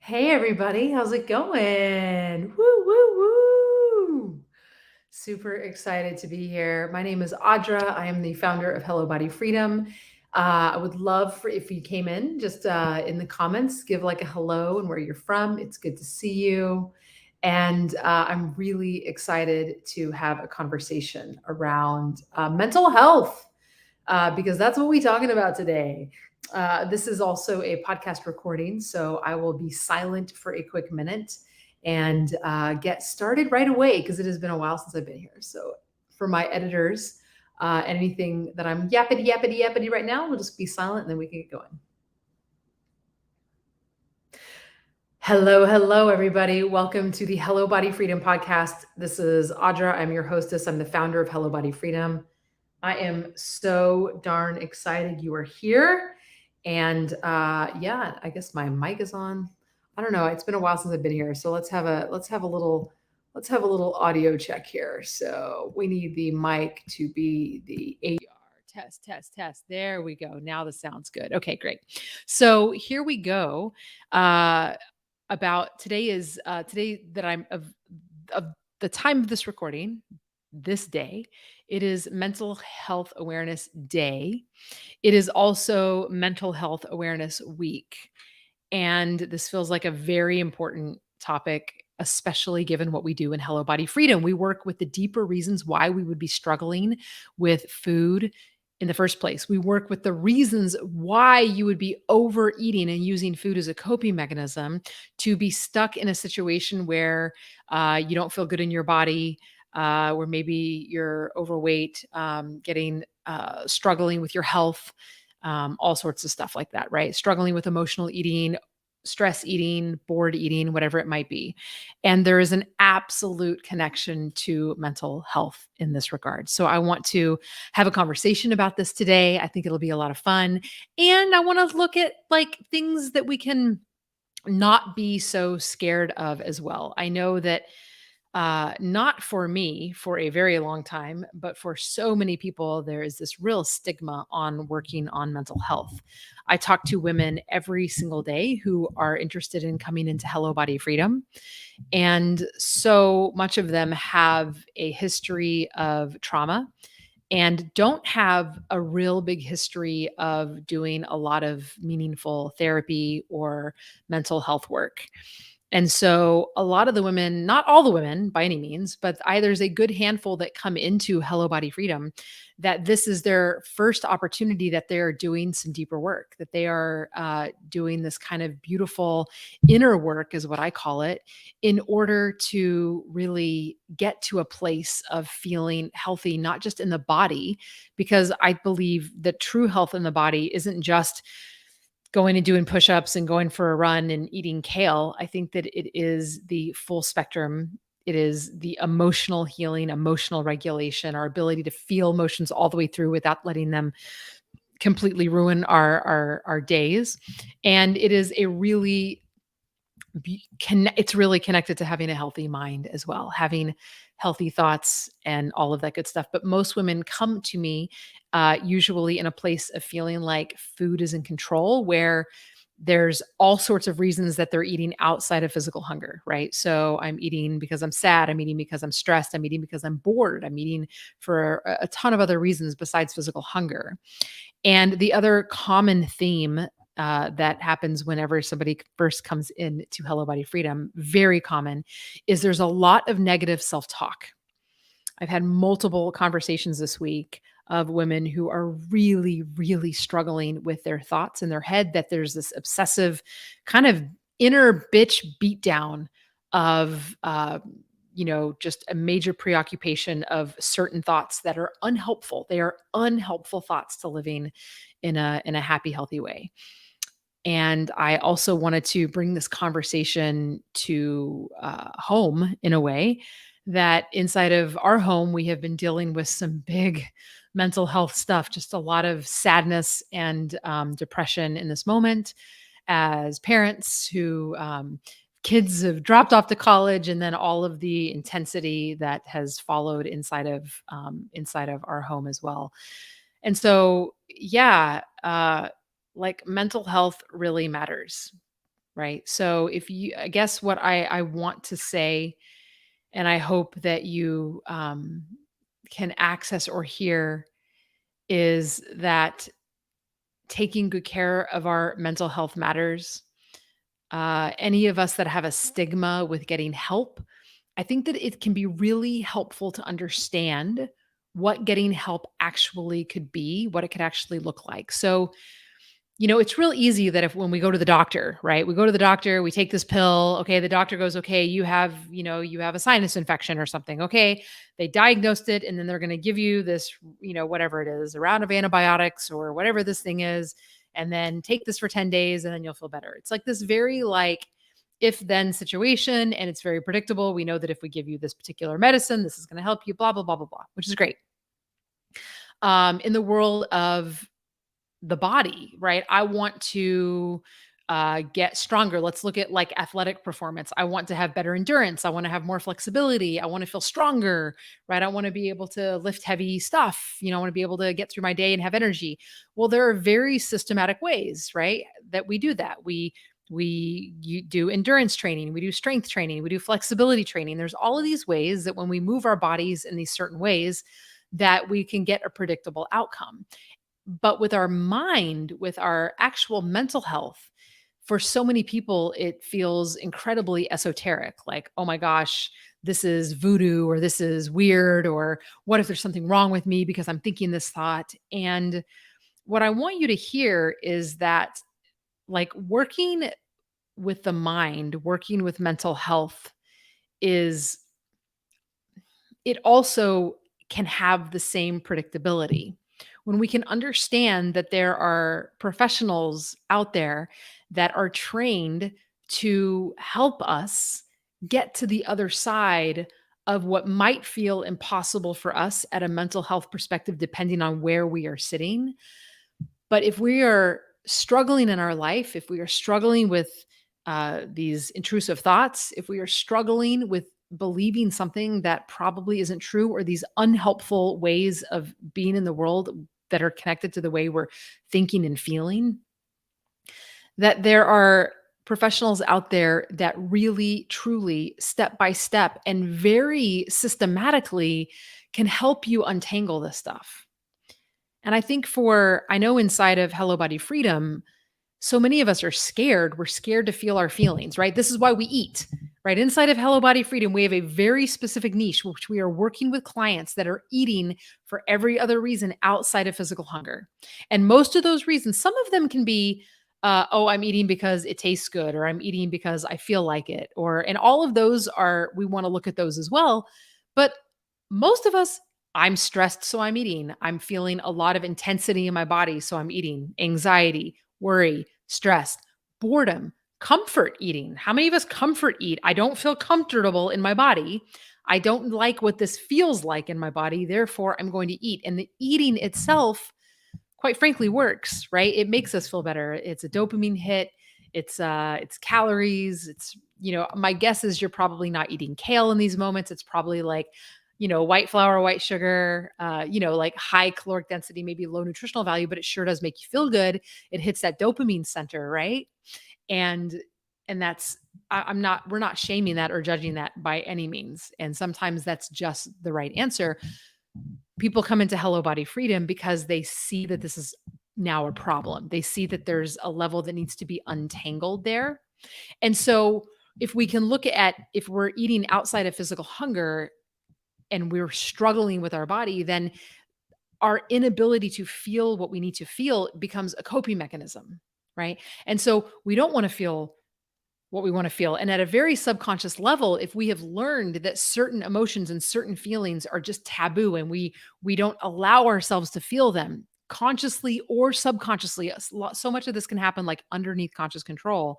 Hey everybody, how's it going? Woo, woo, woo! Super excited to be here. My name is Audra. I am the founder of Hello Body Freedom. I would love for if you came in, just in the comments, give like a hello and where you're from. It's good to see you. And I'm really excited to have a conversation around mental health because that's what we're talking about today. This is also a podcast recording, so I will be silent for a quick minute and get started right away because it has been a while since I've been here. So, for my editors, anything that I'm yappity, yappity, yappity right now, we'll just be silent and then we can get going. Hello, hello, everybody. Welcome to the Hello Body Freedom podcast. This is Audra. I'm your hostess. I'm the founder of Hello Body Freedom. I am so darn excited you are here. And yeah, I guess my mic is on. I don't know. It's been a while since I've been here. So let's have a little audio check here. So we need the mic to be the AR. Test, test, test. There we go. Now this sounds good. Okay, great. So here we go. About today is today that I'm of the time of this recording, this day, it is Mental Health Awareness Day. It is also Mental Health Awareness Week. And this feels like a very important topic, especially given what we do in Hello Body Freedom. We work with the deeper reasons why we would be struggling with food in the first place. We work with the reasons why you would be overeating and using food as a coping mechanism to be stuck in a situation where you don't feel good in your body, where maybe you're overweight, getting struggling with your health, all sorts of stuff like that, right? Struggling with emotional eating, stress eating, bored eating, whatever it might be. And there is an absolute connection to mental health in this regard. So I want to have a conversation about this today. I think it'll be a lot of fun. And I want to look at like things that we can not be so scared of as well. I know that not for me for a very long time, but for so many people, there is this real stigma on working on mental health. I talk to women every single day who are interested in coming into Hello Body Freedom. And so much of them have a history of trauma and don't have a real big history of doing a lot of meaningful therapy or mental health work. And so a lot of the women, not all the women by any means, but there's a good handful that come into Hello Body Freedom that this is their first opportunity that they're doing some deeper work, that they are doing this kind of beautiful inner work, is what I call it, in order to really get to a place of feeling healthy, not just in the body, because I believe that true health in the body isn't just going and doing push-ups and going for a run and eating kale. I think that it is the full spectrum. It is the emotional healing, emotional regulation, our ability to feel emotions all the way through without letting them completely ruin our days. And it is a really it's really connected to having a healthy mind as well, having healthy thoughts and all of that good stuff. But most women come to me usually in a place of feeling like food is in control, where there's all sorts of reasons that they're eating outside of physical hunger, right? So I'm eating because I'm sad, I'm eating because I'm stressed, I'm eating because I'm bored, I'm eating for a ton of other reasons besides physical hunger. And the other common theme that happens whenever somebody first comes in to Hello Body Freedom, very common, is there's a lot of negative self talk. I've had multiple conversations this week of women who are really, really struggling with their thoughts in their head, that there's this obsessive kind of inner bitch beatdown of, just a major preoccupation of certain thoughts that are unhelpful. They are unhelpful thoughts to living in a happy, healthy way. And I also wanted to bring this conversation to home in a way that inside of our home, we have been dealing with some big mental health stuff, just a lot of sadness and depression in this moment as parents who kids have dropped off to college, and then all of the intensity that has followed inside of our home as well. And so, yeah, like mental health really matters. right? So if you I guess what I want to say, and I hope that you can access or hear, is that taking good care of our mental health matters. Any of us that have a stigma with getting help, I think that it can be really helpful to understand what getting help actually could be, what it could actually look like. So, it's real easy that if when we go to the doctor, right? We go to the doctor, we take this pill. Okay, the doctor goes, okay, you have a sinus infection or something. Okay, they diagnosed it, and then they're going to give you this, whatever it is, a round of antibiotics or whatever this thing is, and then take this for 10 days, and then you'll feel better. It's like this very like if then situation, and it's very predictable. We know that if we give you this particular medicine, this is going to help you, blah, blah, blah, blah, blah, which is great. In the world of the body, right? I want to get stronger. Let's look at like athletic performance. I want to have better endurance. I want to have more flexibility. I want to feel stronger, right? I want to be able to lift heavy stuff. I want to be able to get through my day and have energy. Well, there are very systematic ways, right, that we do that. We do endurance training, we do strength training, we do flexibility training. There's all of these ways that when we move our bodies in these certain ways, that we can get a predictable outcome. But with our mind, with our actual mental health, for so many people, it feels incredibly esoteric. Like, oh my gosh, this is voodoo, or this is weird, or what if there's something wrong with me because I'm thinking this thought? And what I want you to hear is that, like, working with the mind, working with mental health is, it also can have the same predictability. When we can understand that there are professionals out there that are trained to help us get to the other side of what might feel impossible for us at a mental health perspective, depending on where we are sitting. But if we are struggling in our life, if we are struggling with these intrusive thoughts, if we are struggling with believing something that probably isn't true, or these unhelpful ways of being in the world that are connected to the way we're thinking and feeling, that there are professionals out there that really, truly, step by step and very systematically can help you untangle this stuff. And I think I know inside of Hello Body Freedom, so many of us are scared. We're scared to feel our feelings, right? This is why we eat, right? Inside of Hello Body Freedom, we have a very specific niche, which we are working with clients that are eating for every other reason outside of physical hunger. And most of those reasons, some of them can be, oh, I'm eating because it tastes good, or I'm eating because I feel like it, and all of those are, we want to look at those as well. But most of us, I'm stressed, so I'm eating. I'm feeling a lot of intensity in my body, so I'm eating. Anxiety, worry, stress, boredom, comfort eating. How many of us comfort eat? I don't feel comfortable in my body. I don't like what this feels like in my body. Therefore, I'm going to eat. And the eating itself, quite frankly, works, right? It makes us feel better. It's a dopamine hit. It's calories. My guess is you're probably not eating kale in these moments. It's probably like, white flour, white sugar, like high caloric density, maybe low nutritional value, but it sure does make you feel good. It hits that dopamine center, right? And we're not shaming that or judging that by any means. And sometimes that's just the right answer. People come into Hello Body Freedom because they see that this is now a problem. They see that there's a level that needs to be untangled there. And so if we can look at, if we're eating outside of physical hunger and we're struggling with our body, then our inability to feel what we need to feel becomes a coping mechanism, right? And so we don't want to feel what we want to feel. And at a very subconscious level, if we have learned that certain emotions and certain feelings are just taboo, and we don't allow ourselves to feel them consciously or subconsciously, so much of this can happen like underneath conscious control,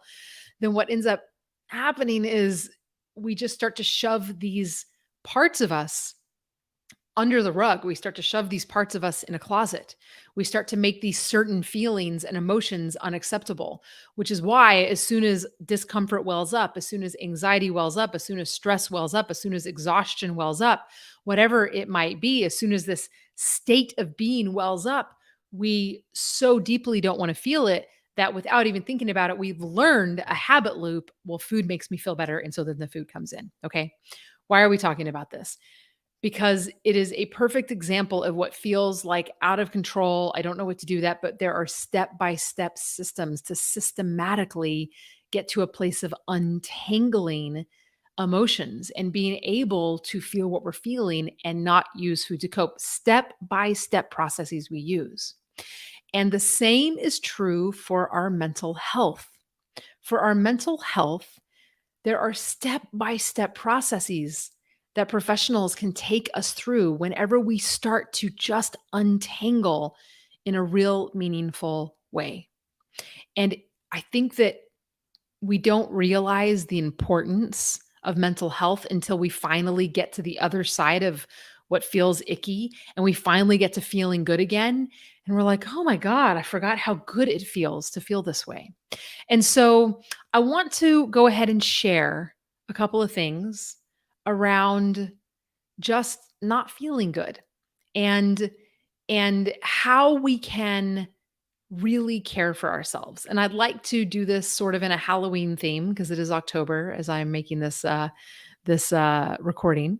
then what ends up happening is we just start to shove these parts of us under the rug. We start to shove these parts of us in a closet. We start to make these certain feelings and emotions unacceptable, which is why as soon as discomfort wells up, as soon as anxiety wells up, as soon as stress wells up, as soon as exhaustion wells up, whatever it might be, as soon as this state of being wells up, we so deeply don't want to feel it that without even thinking about it, we've learned a habit loop. Well, food makes me feel better. And so then the food comes in. Okay. Why are we talking about this? Because it is a perfect example of what feels like out of control. I don't know what to do that, but there are step-by-step systems to systematically get to a place of untangling emotions and being able to feel what we're feeling and not use food to cope. Step-by-step processes we use. And the same is true for our mental health. For our mental health, there are step-by-step processes that professionals can take us through whenever we start to just untangle in a real meaningful way. And I think that we don't realize the importance of mental health until we finally get to the other side of what feels icky and we finally get to feeling good again. And we're like, oh my God, I forgot how good it feels to feel this way. And so I want to go ahead and share a couple of things around just not feeling good and how we can really care for ourselves. And I'd like to do this sort of in a Halloween theme because it is October as I'm making this recording.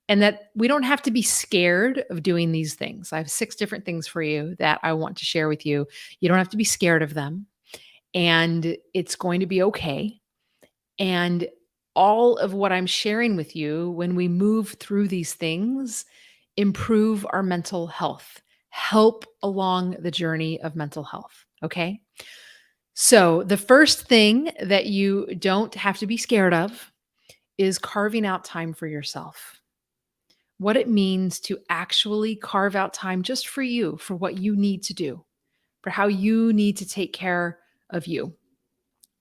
And that we don't have to be scared of doing these things. I have 6 different things for you that I want to share with you. You don't have to be scared of them, and it's going to be okay. And all of what I'm sharing with you when we move through these things improve our mental health, help along the journey of mental health. Okay. So, the first thing that you don't have to be scared of is carving out time for yourself. What it means to actually carve out time just for you, for what you need to do, for how you need to take care of you.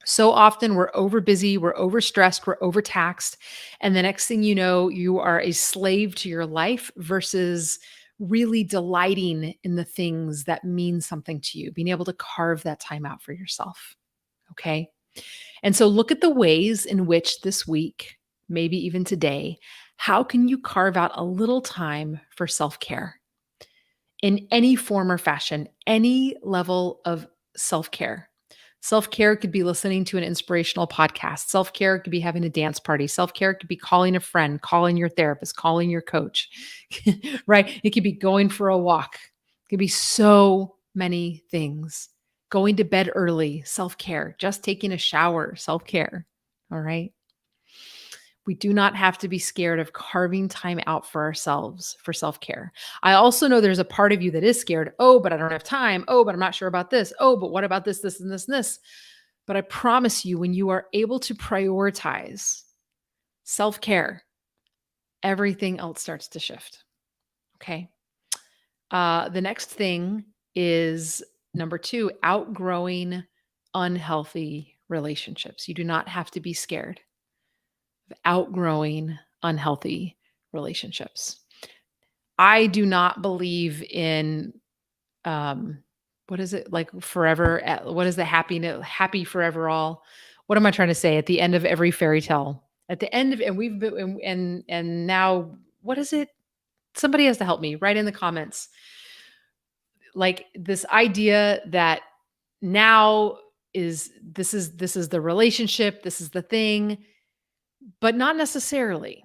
So often we're over busy, we're overstressed, we're overtaxed. And the next thing you know, you are a slave to your life versus really delighting in the things that mean something to you, being able to carve that time out for yourself. Okay. And so look at the ways in which this week, maybe even today, how can you carve out a little time for self care in any form or fashion, any level of self care? Self care could be listening to an inspirational podcast. Self care could be having a dance party. Self care could be calling a friend, calling your therapist, calling your coach, right? It could be going for a walk. It could be so many things. Going to bed early, self care. Just taking a shower, self care. All right. We do not have to be scared of carving time out for ourselves for self care. I also know there's a part of you that is scared. Oh, but I don't have time. Oh, but I'm not sure about this. Oh, but what about this, this, and this, and this? But I promise you, when you are able to prioritize self care, everything else starts to shift. Okay. The next thing is number 2, outgrowing unhealthy relationships. You do not have to be scared of outgrowing unhealthy relationships. I do not believe in what is it like forever? What is the happy forever all? What am I trying to say? At the end of every fairy tale, at the end of, and we've been, and now, what is it? Somebody has to help me. Write in the comments. Like this idea that now this is the relationship, this is the thing, but not necessarily.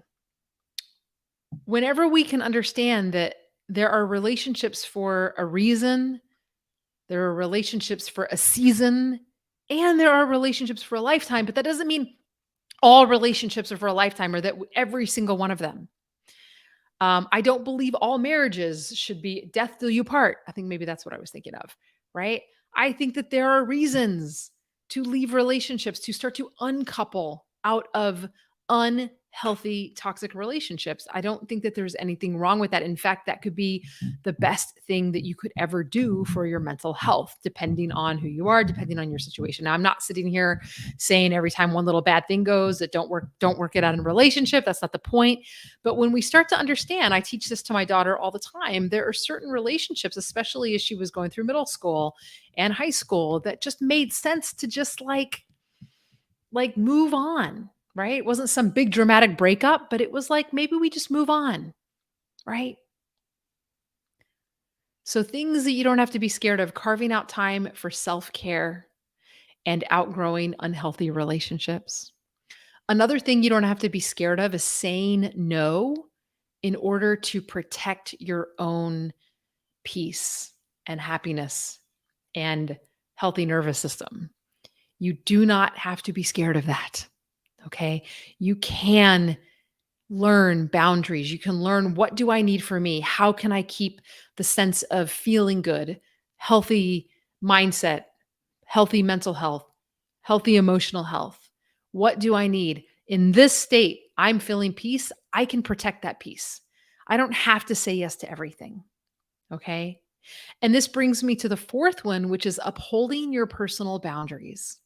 Whenever we can understand that there are relationships for a reason, there are relationships for a season, and there are relationships for a lifetime, but that doesn't mean all relationships are for a lifetime or that every single one of them. I don't believe all marriages should be death till you part. I think maybe that's what I was thinking of, right? I think that there are reasons to leave relationships, to start to uncouple out of unhealthy, toxic relationships. I don't think that there's anything wrong with that. In fact, that could be the best thing that you could ever do for your mental health, depending on who you are, depending on your situation. Now, I'm not sitting here saying every time one little bad thing goes that don't work it out in a relationship. That's not the point. But when we start to understand, I teach this to my daughter all the time, there are certain relationships, especially as she was going through middle school and high school, that just made sense to just like move on, right? It wasn't some big dramatic breakup, but it was like maybe we just move on, right? So, things that you don't have to be scared of, carving out time for self care and outgrowing unhealthy relationships. Another thing you don't have to be scared of is saying no in order to protect your own peace and happiness and healthy nervous system. You do not have to be scared of that. Okay. You can learn boundaries. You can learn, what do I need for me? How can I keep the sense of feeling good, healthy mindset, healthy mental health, healthy emotional health? What do I need? In this state, I'm feeling peace. I can protect that peace. I don't have to say yes to everything. Okay. And this brings me to the fourth one, which is upholding your personal boundaries.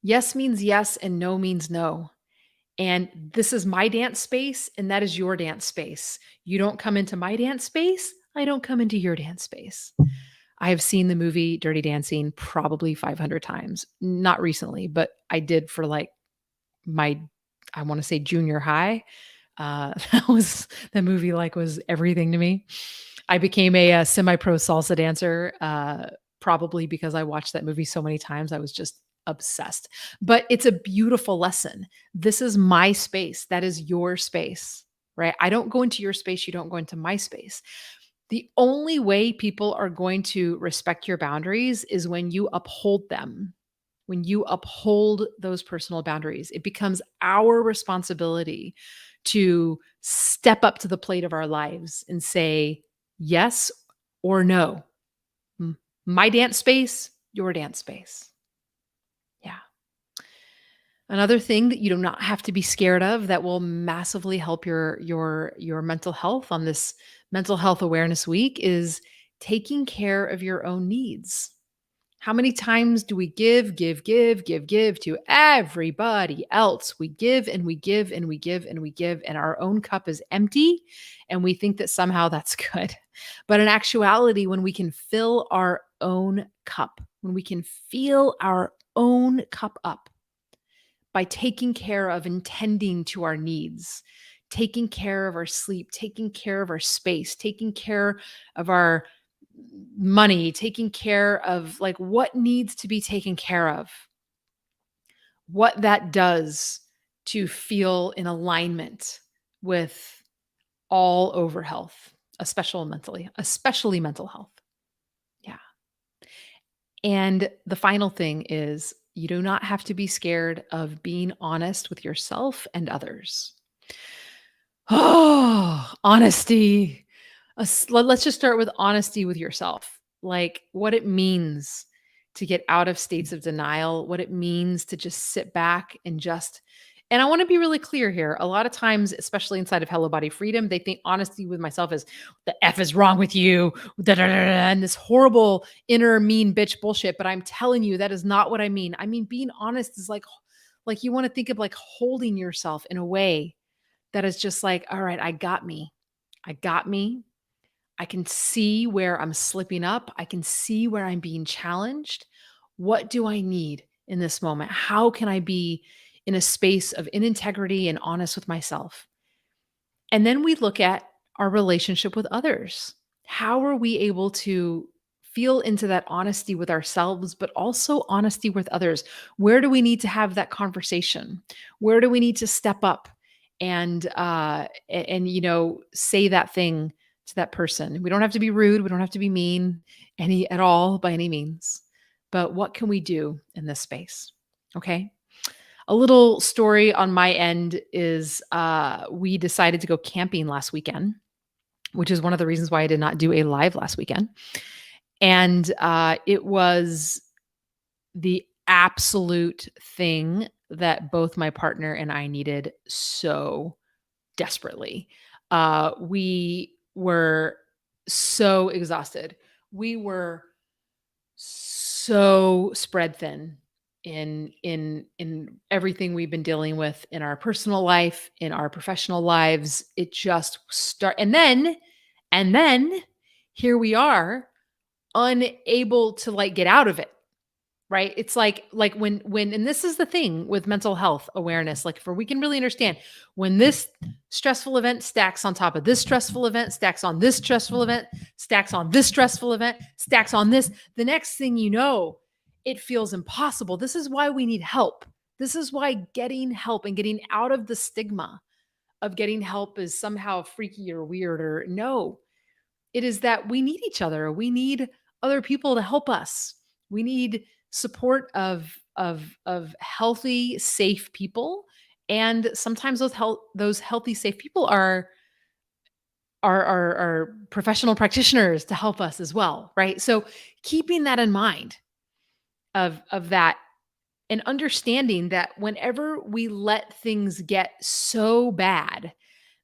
Yes means yes, and no means no. And this is my dance space, and that is your dance space. You don't come into my dance space. I don't come into your dance space. I have seen the movie Dirty Dancing probably 500 times. Not recently, but I did for like my, I want to say junior high. That was the movie, like, was everything to me. I became a semi-pro salsa dancer, probably because I watched that movie so many times. I was just obsessed. But it's a beautiful lesson. This is my space. That is your space, right? I don't go into your space. You don't go into my space. The only way people are going to respect your boundaries is when you uphold them. When you uphold those personal boundaries, it becomes our responsibility to step up to the plate of our lives and say yes or no. My dance space, your dance space. Yeah. Another thing that you do not have to be scared of that will massively help your mental health on this mental health awareness week is taking care of your own needs. How many times do we give to everybody else? We give and we give and we give and we give, and our own cup is empty, and we think that somehow that's good. But in actuality, when we can fill our own cup, when we can fill our own cup up by taking care of and tending to our needs, taking care of our sleep, taking care of our space, taking care of our money, taking care of like what needs to be taken care of, what that does to feel in alignment with all over health, especially mental health. Yeah. And the final thing is, you do not have to be scared of being honest with yourself and others. Oh, honesty. Let's just start with honesty with yourself. Like, what it means to get out of states of denial, what it means to just sit back and just, and I want to be really clear here. A lot of times, especially inside of Hello Body Freedom, they think honesty with myself is, the F is wrong with you, da, da, da, da, and this horrible inner mean bitch bullshit. But I'm telling you, that is not what I mean. I mean, being honest is like you want to think of like holding yourself in a way that is just like, all right, I got me. I got me. I can see where I'm slipping up. I can see where I'm being challenged. What do I need in this moment? How can I be in a space of integrity and honest with myself? And then we look at our relationship with others. How are we able to feel into that honesty with ourselves, but also honesty with others? Where do we need to have that conversation? Where do we need to step up and say that thing to that person? We don't have to be rude. We don't have to be mean any at all by any means. But what can we do in this space? Okay. A little story on my end is we decided to go camping last weekend, which is one of the reasons why I did not do a live last weekend. And it was the absolute thing that both my partner and I needed so desperately. We were so exhausted. We were so spread thin in everything we've been dealing with in our personal life, in our professional lives. It just start and then here we are, unable to like get out of it, right? It's like when and this is the thing with mental health awareness, like, for we can really understand when this stressful event stacks on top of this stressful event, stacks on this stressful event, stacks on this stressful event, stacks on this, the next thing you know, it feels impossible. This is why we need help. This is why getting help and getting out of the stigma of getting help is somehow freaky or weird, or no, it is that we need each other. We need other people to help us. We need support of healthy, safe people. And sometimes those healthy, safe people are professional practitioners to help us as well, right? So keeping that in mind of that, and understanding that whenever we let things get so bad,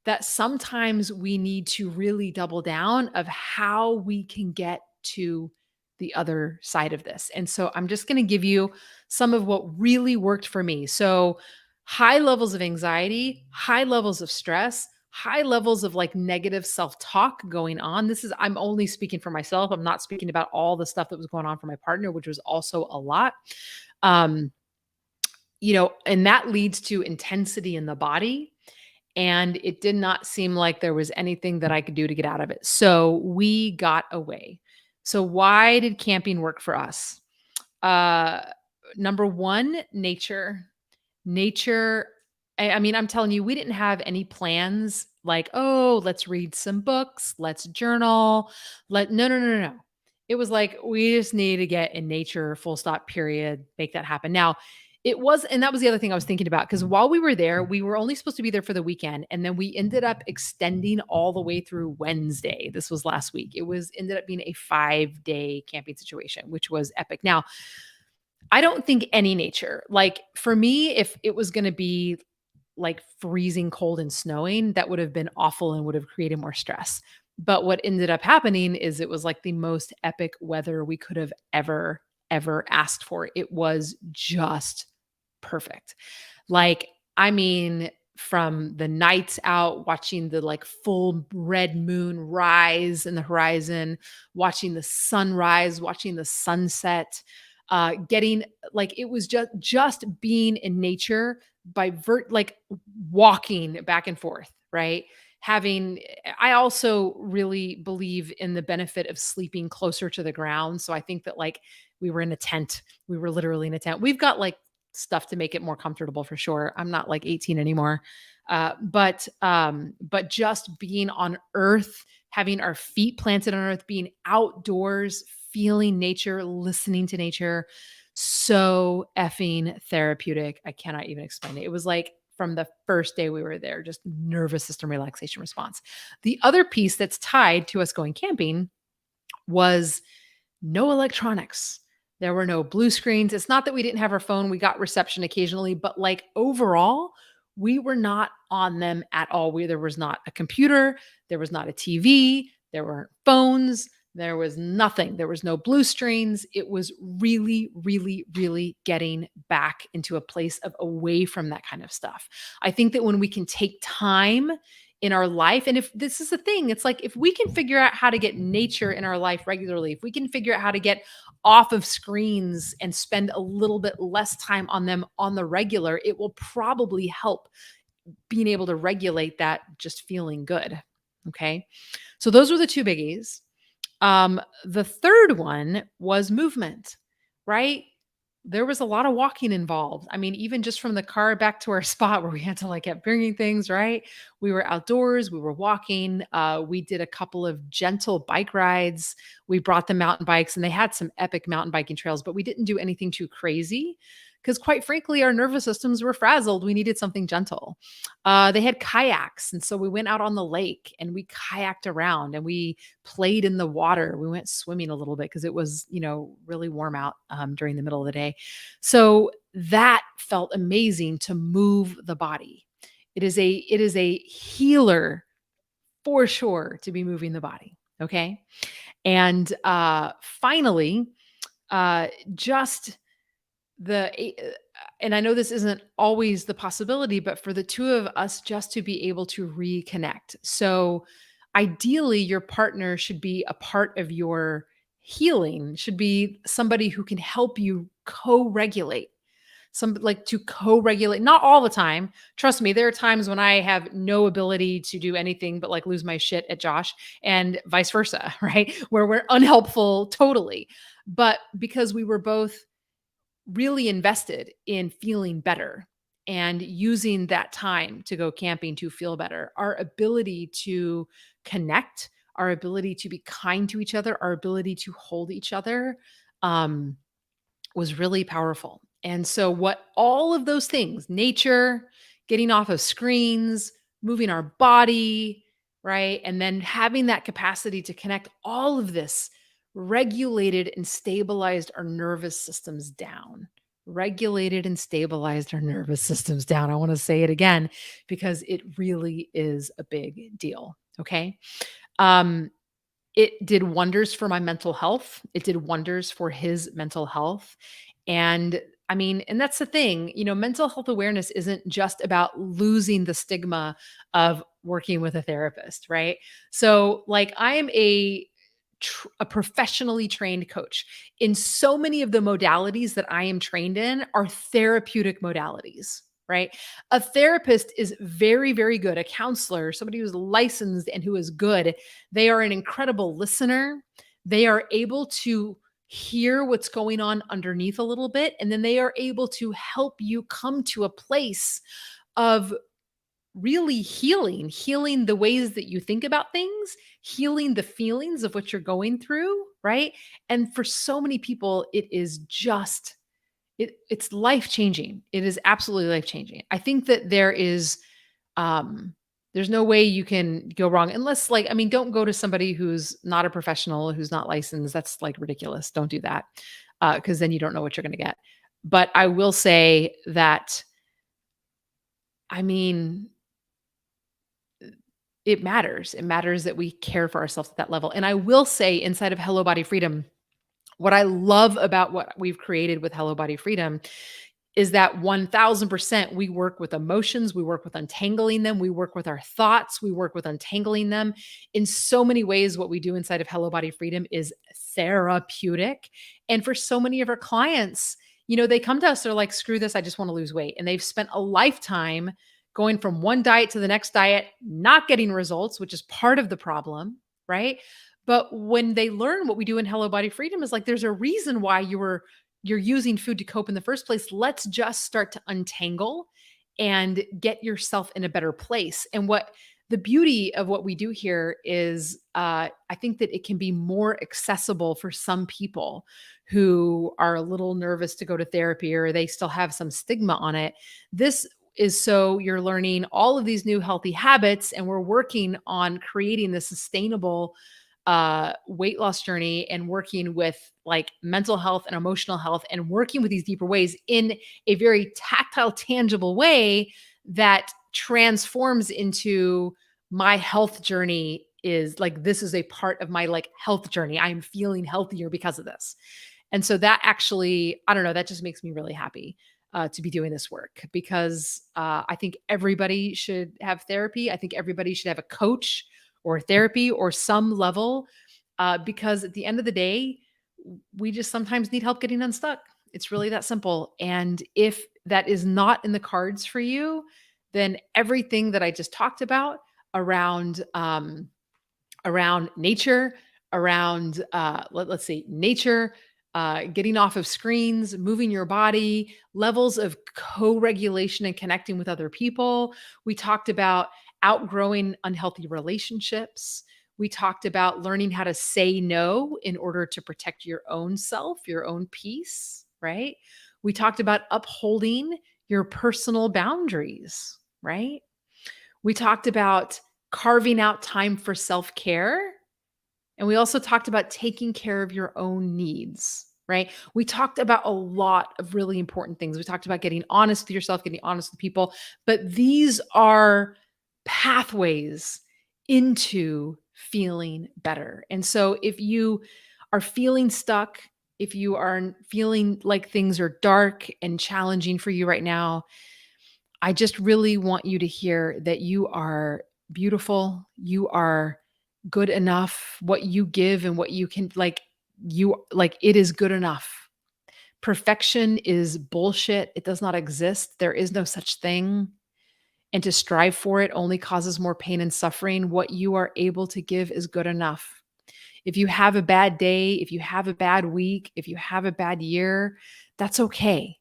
that sometimes we need to really double down of how we can get to the other side of this. And so I'm just going to give you some of what really worked for me. So high levels of anxiety, high levels of stress, high levels of like negative self-talk going on. This is, I'm only speaking for myself. I'm not speaking about all the stuff that was going on for my partner, which was also a lot. Um and that leads to intensity in the body, and it did not seem like there was anything that I could do to get out of it. So we got away. So why did camping work for us? Uh Number 1, nature. Nature, I mean, I'm telling you, we didn't have any plans like, "Oh, let's read some books, let's journal." No, no, no, no, no. It was like, we just need to get in nature, full stop, period, make that happen. Now, it was, and that was the other thing I was thinking about, because while we were there, we were only supposed to be there for the weekend, and then we ended up extending all the way through Wednesday. This was last week. It was ended up being a 5-day camping situation, which was epic. Now, I don't think any nature, like, for me, if it was gonna be like freezing cold and snowing, that would have been awful and would have created more stress. But what ended up happening is it was like the most epic weather we could have ever asked for. It was just perfect. Like, I mean, from the nights out, watching the like full red moon rise in the horizon, watching the sunrise, watching the sunset, getting like, it was just being in nature by like walking back and forth, right? Having I also really believe in the benefit of sleeping closer to the ground. So I think that, like, we were in a tent. We were literally in a tent. We've got like stuff to make it more comfortable for sure. I'm not like 18 anymore. But just being on earth, having our feet planted on earth, being outdoors, feeling nature, listening to nature, so effing therapeutic. I cannot even explain it. It was like from the first day we were there, just nervous system relaxation response. The other piece that's tied to us going camping was no electronics. There were no blue screens. It's not that we didn't have our phone, we got reception occasionally, but like overall, we were not on them at all. There was not a computer, there was not a TV, there weren't phones, there was nothing. There was no blue screens. It was really, really, really getting back into a place of away from that kind of stuff. I think that when we can take time in our life, and if this is the thing, it's like if we can figure out how to get nature in our life regularly, if we can figure out how to get off of screens and spend a little bit less time on them on the regular, it will probably help being able to regulate that just feeling good. Okay. So those were the two biggies. The third one was movement, right? There was a lot of walking involved. I mean, even just from the car back to our spot where we had to like kept bringing things, right? We were outdoors, we were walking. We did a couple of gentle bike rides. We brought the mountain bikes, and they had some epic mountain biking trails, but we didn't do anything too crazy because, quite frankly, our nervous systems were frazzled. We needed something gentle. They had kayaks. And so we went out on the lake and we kayaked around and we played in the water. We went swimming a little bit because it was, really warm out during the middle of the day. So that felt amazing to move the body. It is a healer for sure to be moving the body. Okay. And finally, just the and I know this isn't always the possibility, but for the two of us just to be able to reconnect. So ideally, your partner should be a part of your healing should be somebody who can help you co-regulate. Some like to co-regulate, not all the time. Trust me, there are times when I have no ability to do anything but like lose my shit at Josh and vice versa, right? Where we're unhelpful totally. But because we were both really invested in feeling better and using that time to go camping to feel better, our ability to connect, our ability to be kind to each other, our ability to hold each other, um, was really powerful. And so, what all of those things, nature, getting off of screens, moving our body, right? And then having that capacity to connect, all of this regulated and stabilized our nervous systems down. Regulated and stabilized our nervous systems down. I want to say it again because it really is a big deal. Okay. Um, it did wonders for my mental health. It did wonders for his mental health. And I mean, and that's the thing, mental health awareness isn't just about losing the stigma of working with a therapist, right? So, like, I am a professionally trained coach. In so many of the modalities that I am trained in are therapeutic modalities, right? A therapist is very, very good. A counselor, somebody who's licensed and who is good, they are an incredible listener. They are able to hear what's going on underneath a little bit, and then they are able to help you come to a place of really healing the ways that you think about things, healing the feelings of what you're going through, right? And for so many people, it is just it's life changing. It is absolutely life changing. I think that um there's no way you can go wrong unless, like, I mean, don't go to somebody who's not a professional, who's not licensed. That's like ridiculous. Don't do that. Cuz then you don't know what you're going to get. But I will say that, I mean, it matters. It matters that we care for ourselves at that level. And I will say, inside of Hello Body Freedom, what I love about what we've created with Hello Body Freedom is that 1000% we work with emotions, we work with untangling them, we work with our thoughts, we work with untangling them. In so many ways, what we do inside of Hello Body Freedom is therapeutic. And for so many of our clients, they come to us, they're like, screw this, I just want to lose weight. And they've spent a lifetime going from one diet to the next diet, not getting results, which is part of the problem, right? But when they learn what we do in Hello Body Freedom is like, there's a reason why you're using food to cope in the first place. Let's just start to untangle and get yourself in a better place. And what the beauty of what we do here is, I think that it can be more accessible for some people who are a little nervous to go to therapy or they still have some stigma on it. This is so you're learning all of these new healthy habits, and we're working on creating the sustainable weight loss journey and working with like mental health and emotional health and working with these deeper ways in a very tactile, tangible way that transforms into my health journey. Is like, this is a part of my like health journey. I'm feeling healthier because of this. And so that actually, I don't know, that just makes me really happy to be doing this work because I think everybody should have therapy. I think everybody should have a coach or therapy or some level, because at the end of the day, we just sometimes need help getting unstuck. It's really that simple. And if that is not in the cards for you, then everything that I just talked about around around nature, around let's see, nature, getting off of screens, moving your body, levels of co-regulation and connecting with other people. We talked about outgrowing unhealthy relationships. We talked about learning how to say no in order to protect your own self, your own peace, right? We talked about upholding your personal boundaries, right? We talked about carving out time for self care. And we also talked about taking care of your own needs, right? We talked about a lot of really important things. We talked about getting honest with yourself, getting honest with people, but these are pathways into feeling better. And so if you are feeling stuck, if you are feeling like things are dark and challenging for you right now, I just really want you to hear that you are beautiful. You are good enough. What you give and what you can, like, it is good enough. Perfection is bullshit. It does not exist. There is no such thing. And to strive for it only causes more pain and suffering. What you are able to give is good enough. If you have a bad day, if you have a bad week, if you have a bad year, that's okay.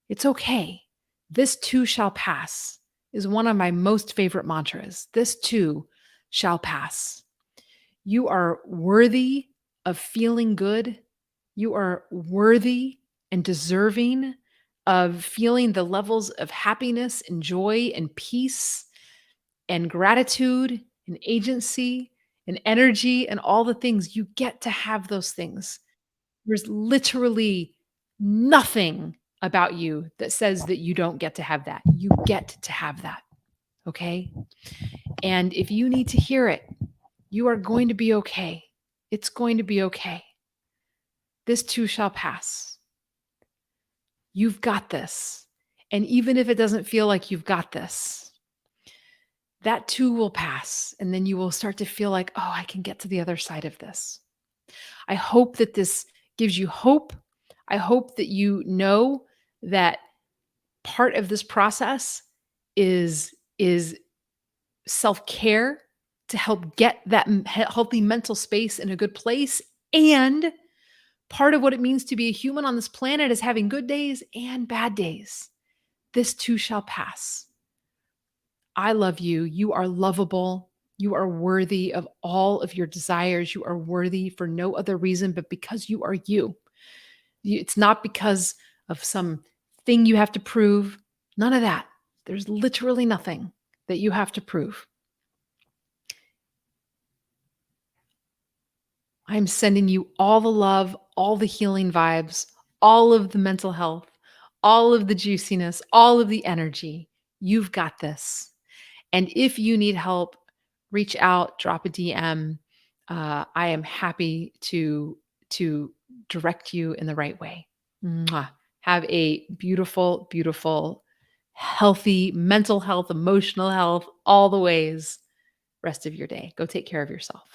It's okay. This too shall pass is one of my most favorite mantras. This too shall pass. You are worthy of feeling good. You are worthy and deserving of feeling the levels of happiness and joy and peace and gratitude and agency and energy and all the things. You get to have those things. There's literally nothing about you that says that you don't get to have that. You get to have that. Okay. And if you need to hear it, you are going to be okay. It's going to be okay. This too shall pass. You've got this. And even if it doesn't feel like you've got this, that too will pass. And then you will start to feel like, oh, I can get to the other side of this. I hope that this gives you hope. I hope that you know that part of this process is self-care to help get that healthy mental space in a good place. And part of what it means to be a human on this planet is having good days and bad days. This too shall pass. I love you. You are lovable. You are worthy of all of your desires. You are worthy for no other reason but because you are you. It's not because of some thing you have to prove. None of that. There's literally nothing that you have to prove. I'm sending you all the love, all the healing vibes, all of the mental health, all of the juiciness, all of the energy. You've got this. And if you need help, reach out, drop a DM. I am happy to direct you in the right way. Mwah. Have a beautiful, beautiful, healthy mental health, emotional health, all the ways rest of your day. Go take care of yourself.